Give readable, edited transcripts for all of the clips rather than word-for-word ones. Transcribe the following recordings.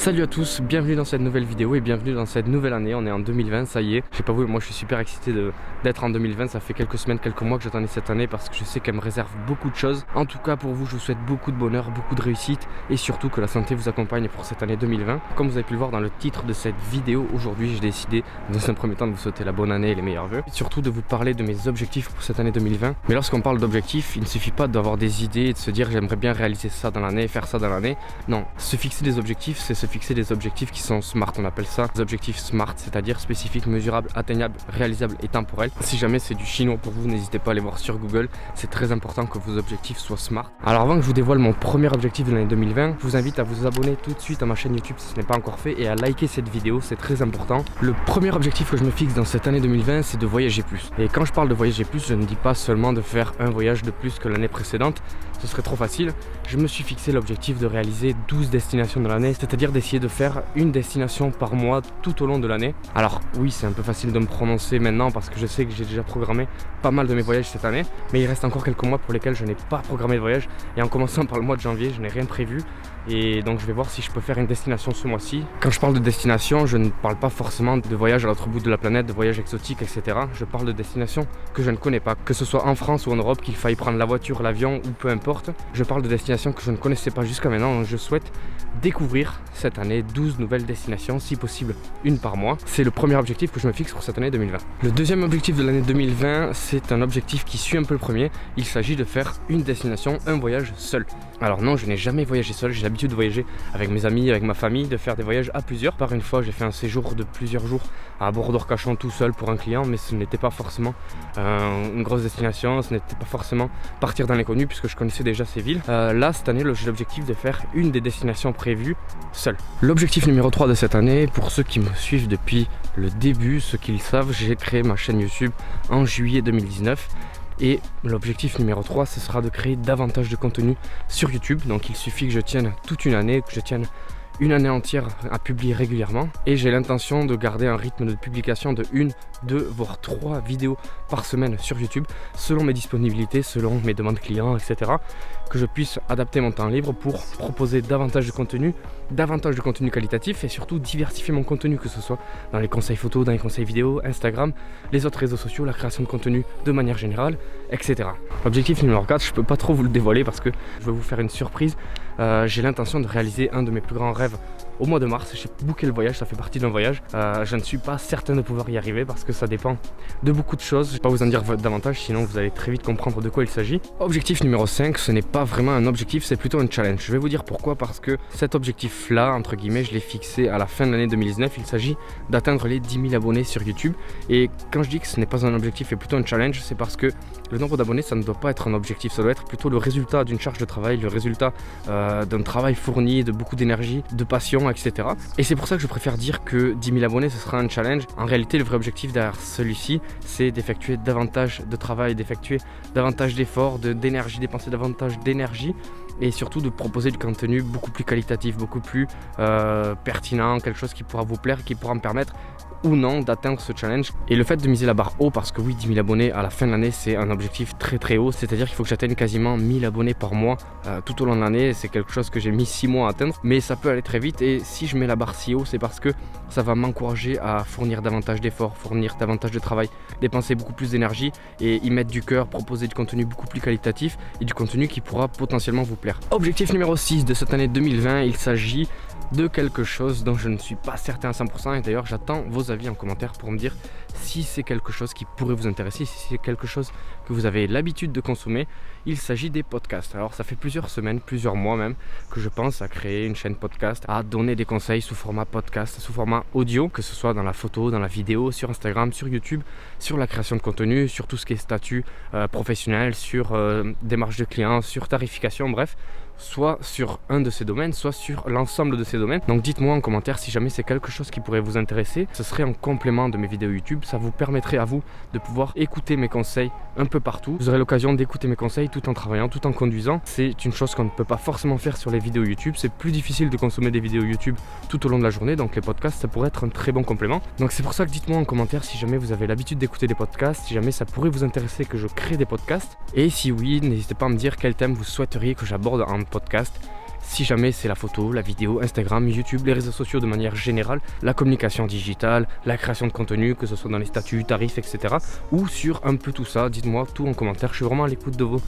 Salut à tous, bienvenue dans cette nouvelle vidéo et bienvenue dans cette nouvelle année. On est en 2020, ça y est. Je sais pas vous, mais moi je suis super excité d'être en 2020. Ça fait quelques semaines, quelques mois que j'attendais cette année parce que je sais qu'elle me réserve beaucoup de choses. En tout cas pour vous, je vous souhaite beaucoup de bonheur, beaucoup de réussite et surtout que la santé vous accompagne pour cette année 2020. Comme vous avez pu le voir dans le titre de cette vidéo, aujourd'hui j'ai décidé dans un premier temps de vous souhaiter la bonne année et les meilleurs vœux. Et surtout de vous parler de mes objectifs pour cette année 2020. Mais lorsqu'on parle d'objectifs, il ne suffit pas d'avoir des idées et de se dire j'aimerais bien réaliser ça dans l'année, faire ça dans l'année. Non, se fixer des objectifs, c'est se fixer des objectifs qui sont smart, on appelle ça des objectifs smart, c'est-à-dire spécifiques, mesurables, atteignables, réalisables et temporels. Si jamais c'est du chinois pour vous, n'hésitez pas à aller voir sur Google, c'est très important que vos objectifs soient smart. Alors avant que je vous dévoile mon premier objectif de l'année 2020, je vous invite à vous abonner tout de suite à ma chaîne YouTube si ce n'est pas encore fait et à liker cette vidéo, c'est très important. Le premier objectif que je me fixe dans cette année 2020, c'est de voyager plus. Et quand je parle de voyager plus, je ne dis pas seulement de faire un voyage de plus que l'année précédente, ce serait trop facile. Je me suis fixé l'objectif de réaliser 12 destinations dans l'année, c'est-à-dire d'essayer de faire une destination par mois tout au long de l'année. Alors oui, c'est un peu facile de me prononcer maintenant parce que je sais que j'ai déjà programmé pas mal de mes voyages cette année, mais il reste encore quelques mois pour lesquels je n'ai pas programmé de voyage et en commençant par le mois de janvier, je n'ai rien prévu. Et donc je vais voir si je peux faire une destination ce mois-ci. Quand je parle de destination, je ne parle pas forcément de voyage à l'autre bout de la planète, de voyage exotique, etc. Je parle de destinations que je ne connais pas, que ce soit en France ou en Europe, qu'il faille prendre la voiture, l'avion ou peu importe. Je parle de destinations que je ne connaissais pas jusqu'à maintenant, donc je souhaite découvrir cette année 12 nouvelles destinations, si possible une par mois. C'est le premier objectif que je me fixe pour cette année 2020. Le deuxième objectif de l'année 2020, c'est un objectif qui suit un peu le premier. Il s'agit de faire une destination, un voyage seul. Alors non, je n'ai jamais voyagé seul, j'ai l'habitude de voyager avec mes amis, avec ma famille, de faire des voyages à plusieurs. Par une fois, j'ai fait un séjour de plusieurs jours à Bordeaux-Arcachon tout seul pour un client, mais ce n'était pas forcément une grosse destination, ce n'était pas forcément partir dans l'inconnu puisque je connaissais déjà ces villes. Là, cette année, j'ai l'objectif de faire une des destinations prévues seul. L'objectif numéro 3 de cette année, pour ceux qui me suivent depuis le début, ceux qui le savent, j'ai créé ma chaîne YouTube en juillet 2019. Et l'objectif numéro 3, ce sera de créer davantage de contenu sur YouTube. Donc il suffit que je tienne toute une année, que je tienne une année entière à publier régulièrement. Et j'ai l'intention de garder un rythme de publication de 1, 2, voire 3 vidéos par semaine sur YouTube, selon mes disponibilités, selon mes demandes clients, etc. Que je puisse adapter mon temps libre pour proposer davantage de contenu qualitatif et surtout diversifier mon contenu, que ce soit dans les conseils photos, dans les conseils vidéo, Instagram, les autres réseaux sociaux, la création de contenu de manière générale, etc. Objectif numéro 4, je peux pas trop vous le dévoiler parce que je vais vous faire une surprise. J'ai l'intention de réaliser un de mes plus grands rêves au mois de mars. J'ai booké le voyage, ça fait partie d'un voyage. Je ne suis pas certain de pouvoir y arriver parce que ça dépend de beaucoup de choses. Je ne vais pas vous en dire davantage, sinon vous allez très vite comprendre de quoi il s'agit. Objectif numéro 5, ce n'est pas vraiment un objectif, c'est plutôt un challenge. Je vais vous dire pourquoi, parce que cet objectif-là, entre guillemets, je l'ai fixé à la fin de l'année 2019. Il s'agit d'atteindre les 10 000 abonnés sur YouTube. Et quand je dis que ce n'est pas un objectif et plutôt un challenge, c'est parce que le nombre d'abonnés, ça ne doit pas être un objectif, ça doit être plutôt le résultat d'une charge de travail, le résultat d'un travail fourni, de beaucoup d'énergie, de passion, etc. Et c'est pour ça que je préfère dire que 10 000 abonnés, ce sera un challenge. En réalité, le vrai objectif derrière celui-ci, c'est d'effectuer davantage de travail, d'effectuer davantage d'efforts, d'énergie, dépenser davantage d'énergie et surtout de proposer du contenu beaucoup plus qualitatif, beaucoup plus pertinent, quelque chose qui pourra vous plaire, qui pourra me permettre ou non d'atteindre ce challenge. Et le fait de miser la barre haut, parce que oui, 10 000 abonnés à la fin de l'année, c'est un objectif très très haut, c'est-à-dire qu'il faut que j'atteigne quasiment 1000 abonnés par mois tout au long de l'année. C'est quelque chose que j'ai mis 6 mois à atteindre, mais ça peut aller très vite, et si je mets la barre si haut, c'est parce que ça va m'encourager à fournir davantage d'efforts, fournir davantage de travail, dépenser beaucoup plus d'énergie et y mettre du cœur, proposer du contenu beaucoup plus qualitatif et du contenu qui pourra potentiellement vous plaire. Objectif numéro 6 de cette année 2020, il s'agit de quelque chose dont je ne suis pas certain à 100%, et d'ailleurs j'attends vos avis en commentaire pour me dire si c'est quelque chose qui pourrait vous intéresser, si c'est quelque chose que vous avez l'habitude de consommer. Il s'agit des podcasts. Alors ça fait plusieurs semaines, plusieurs mois même, que je pense à créer une chaîne podcast, à donner des conseils sous format podcast, sous format audio, que ce soit dans la photo, dans la vidéo, sur Instagram, sur YouTube, sur la création de contenu, sur tout ce qui est statut professionnel, sur démarche de clients, sur tarification, bref, soit sur un de ces domaines, soit sur l'ensemble de ces domaines. Donc dites-moi en commentaire si jamais c'est quelque chose qui pourrait vous intéresser. Ce serait en complément de mes vidéos YouTube, ça vous permettrait à vous de pouvoir écouter mes conseils un peu partout. Vous aurez l'occasion d'écouter mes conseils tout en travaillant, tout en conduisant. C'est une chose qu'on ne peut pas forcément faire sur les vidéos YouTube. C'est plus difficile de consommer des vidéos YouTube tout au long de la journée, donc les podcasts ça pourrait être un très bon complément. Donc c'est pour ça que dites-moi en commentaire si jamais vous avez l'habitude d'écouter des podcasts, si jamais ça pourrait vous intéresser que je crée des podcasts, et si oui, n'hésitez pas à me dire quel thème vous souhaiteriez que j'aborde en podcast. Si jamais c'est la photo, la vidéo, Instagram, YouTube, les réseaux sociaux de manière générale, la communication digitale, la création de contenu, que ce soit dans les statuts, tarifs, etc. Ou sur un peu tout ça, dites-moi tout en commentaire. Je suis vraiment à l'écoute de vos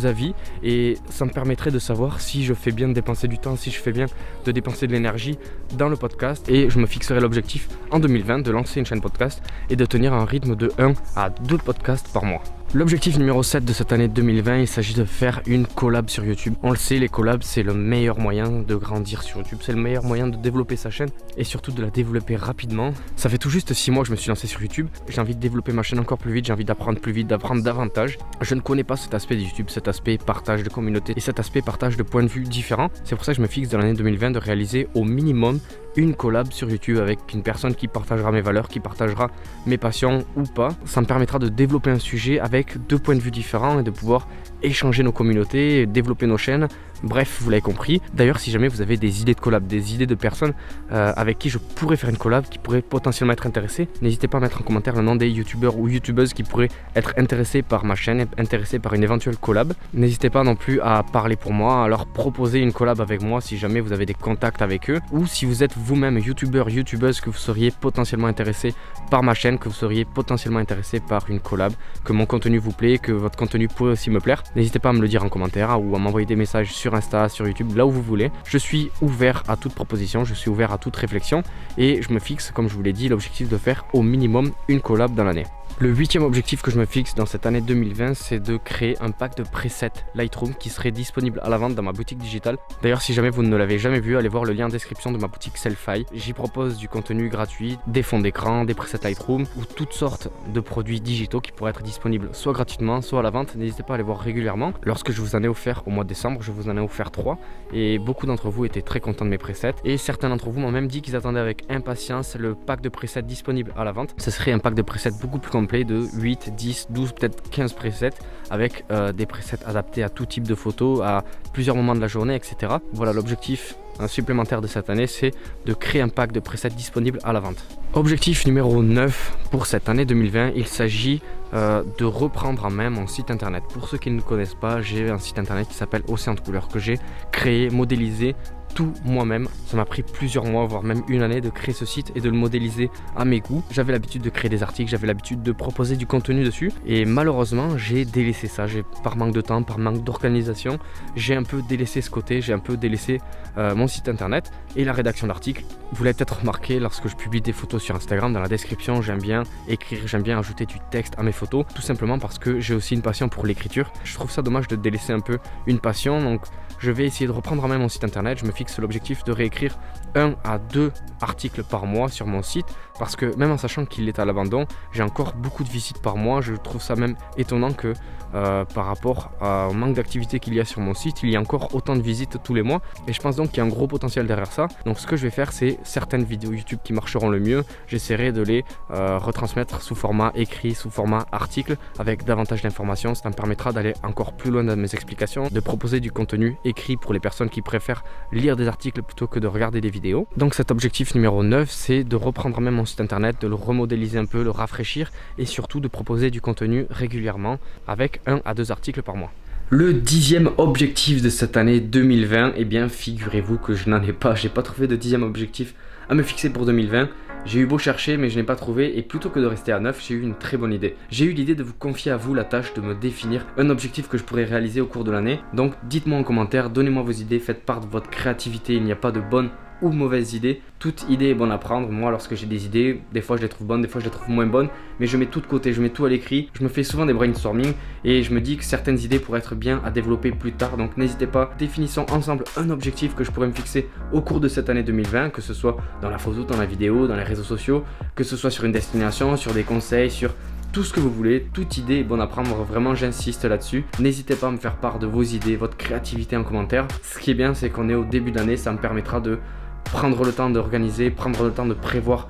avis et ça me permettrait de savoir si je fais bien de dépenser du temps, si je fais bien de dépenser de l'énergie dans le podcast. Et je me fixerai l'objectif en 2020 de lancer une chaîne podcast et de tenir un rythme de 1 à 2 podcasts par mois. L'objectif numéro 7 de cette année 2020, il s'agit de faire une collab sur YouTube. On le sait, les collabs, c'est le meilleur moyen de grandir sur YouTube. C'est le meilleur moyen de développer sa chaîne et surtout de la développer rapidement. Ça fait tout juste 6 mois que je me suis lancé sur YouTube. J'ai envie de développer ma chaîne encore plus vite, j'ai envie d'apprendre plus vite, d'apprendre davantage. Je ne connais pas cet aspect de YouTube, cet aspect partage de communauté et cet aspect partage de points de vue différents. C'est pour ça que je me fixe dans l'année 2020 de réaliser au minimum une collab sur YouTube avec une personne qui partagera mes valeurs, qui partagera mes passions ou pas. Ça me permettra de développer un sujet avec 2 points de vue différents et de pouvoir échanger nos communautés, développer nos chaînes. Bref, vous l'avez compris. D'ailleurs, si jamais vous avez des idées de collab, des idées de personnes avec qui je pourrais faire une collab, qui pourraient potentiellement être intéressées, n'hésitez pas à mettre en commentaire le nom des youtubeurs ou youtubeuses qui pourraient être intéressés par ma chaîne, intéressés par une éventuelle collab. N'hésitez pas non plus à parler pour moi, à leur proposer une collab avec moi si jamais vous avez des contacts avec eux, ou si vous êtes vous-même youtubeur, youtubeuse, que vous seriez potentiellement intéressé par ma chaîne, que vous seriez potentiellement intéressé par une collab, que mon contenu vous plaît, que votre contenu pourrait aussi me plaire. N'hésitez pas à me le dire en commentaire ou à m'envoyer des messages sur Insta, sur YouTube, là où vous voulez. Je suis ouvert à toute proposition, je suis ouvert à toute réflexion et je me fixe, comme je vous l'ai dit, l'objectif de faire au minimum une collab dans l'année. Le 8e objectif que je me fixe dans cette année 2020, c'est de créer un pack de presets Lightroom qui serait disponible à la vente dans ma boutique digitale. D'ailleurs, si jamais vous ne l'avez jamais vu, allez voir le lien en description de ma boutique Selfie. J'y propose du contenu gratuit, des fonds d'écran, des presets Lightroom ou toutes sortes de produits digitaux qui pourraient être disponibles soit gratuitement, soit à la vente. N'hésitez pas à les voir régulièrement. Lorsque je vous en ai offert au mois de décembre, je vous en ai offert 3 et beaucoup d'entre vous étaient très contents de mes presets et certains d'entre vous m'ont même dit qu'ils attendaient avec impatience le pack de presets disponible à la vente. Ce serait un pack de presets beaucoup plus complet de 8, 10, 12, peut-être 15 presets avec des presets adaptés à tout type de photos, à plusieurs moments de la journée, etc. Voilà, l'objectif supplémentaire de cette année, c'est de créer un pack de presets disponibles à la vente. Objectif numéro 9 pour cette année 2020, il s'agit de reprendre en main mon site internet. Pour ceux qui ne connaissent pas, j'ai un site internet qui s'appelle Océan de Couleurs que j'ai créé, modélisé, tout moi-même. Ça m'a pris plusieurs mois, voire même une année de créer ce site et de le modéliser à mes goûts. J'avais l'habitude de créer des articles, j'avais l'habitude de proposer du contenu dessus et malheureusement j'ai délaissé ça. Par manque de temps, par manque d'organisation, j'ai un peu délaissé ce côté, j'ai un peu délaissé mon site internet et la rédaction d'articles. Vous l'avez peut-être remarqué lorsque je publie des photos sur Instagram, dans la description j'aime bien écrire, j'aime bien ajouter du texte à mes photos, tout simplement parce que j'ai aussi une passion pour l'écriture. Je trouve ça dommage de délaisser un peu une passion, donc je vais essayer de reprendre en main mon site internet. Je me fixe l'objectif de réécrire 1 à 2 articles par mois sur mon site. parce que même en sachant qu'il est à l'abandon, j'ai encore beaucoup de visites par mois. Je trouve ça même étonnant que par rapport au manque d'activité qu'il y a sur mon site, il y a encore autant de visites tous les mois, et je pense donc qu'il y a un gros potentiel derrière ça. Donc ce que je vais faire, c'est certaines vidéos YouTube qui marcheront le mieux, j'essaierai de les retransmettre sous format écrit, sous format article, avec davantage d'informations. Ça me permettra d'aller encore plus loin dans mes explications, de proposer du contenu écrit pour les personnes qui préfèrent lire des articles plutôt que de regarder des vidéos. Donc cet objectif numéro 9, c'est de reprendre même mon site internet, de le remodéliser un peu, le rafraîchir, et surtout de proposer du contenu régulièrement avec 1 à 2 articles par mois. Le 10e objectif de cette année 2020, eh bien figurez-vous que je n'en ai pas, j'ai pas trouvé de 10e objectif à me fixer pour 2020. J'ai eu beau chercher mais je n'ai pas trouvé, et plutôt que de rester à 9, j'ai eu une très bonne idée. J'ai eu l'idée de vous confier à vous la tâche de me définir un objectif que je pourrais réaliser au cours de l'année. Donc dites-moi en commentaire, donnez-moi vos idées, faites part de votre créativité, il n'y a pas de bonne ou mauvaise idée. Toute idée est bonne à prendre. Moi, lorsque j'ai des idées, des fois je les trouve bonnes, des fois je les trouve moins bonnes, mais je mets tout de côté, je mets tout à l'écrit. Je me fais souvent des brainstorming et je me dis que certaines idées pourraient être bien à développer plus tard. Donc n'hésitez pas, définissons ensemble un objectif que je pourrais me fixer au cours de cette année 2020, que ce soit dans la photo, dans la vidéo, dans les réseaux sociaux, que ce soit sur une destination, sur des conseils, sur tout ce que vous voulez. Toute idée est bonne à prendre, vraiment j'insiste là-dessus. N'hésitez pas à me faire part de vos idées, votre créativité en commentaire. Ce qui est bien, c'est qu'on est au début d'année, ça me permettra de prendre le temps d'organiser, prendre le temps de prévoir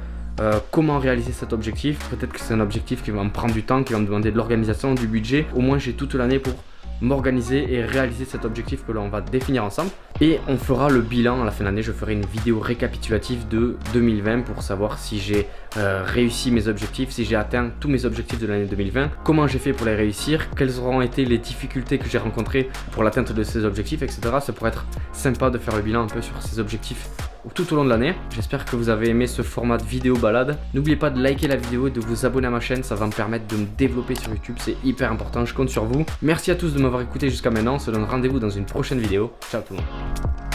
comment réaliser cet objectif. Peut-être que c'est un objectif qui va me prendre du temps, qui va me demander de l'organisation, du budget. Au moins j'ai toute l'année pour m'organiser et réaliser cet objectif que l'on va définir ensemble. Et on fera le bilan à la fin de l'année. Je ferai une vidéo récapitulative de 2020 pour savoir si j'ai réussi mes objectifs, si j'ai atteint tous mes objectifs de l'année 2020, comment j'ai fait pour les réussir, quelles auront été les difficultés que j'ai rencontrées pour l'atteinte de ces objectifs, etc. Ça pourrait être sympa de faire le bilan un peu sur ces objectifs tout au long de l'année. J'espère que vous avez aimé ce format de vidéo balade. N'oubliez pas de liker la vidéo et de vous abonner à ma chaîne, ça va me permettre de me développer sur YouTube, c'est hyper important, je compte sur vous. Merci à tous de m'avoir écouté jusqu'à maintenant, on se donne rendez-vous dans une prochaine vidéo. Ciao tout le monde.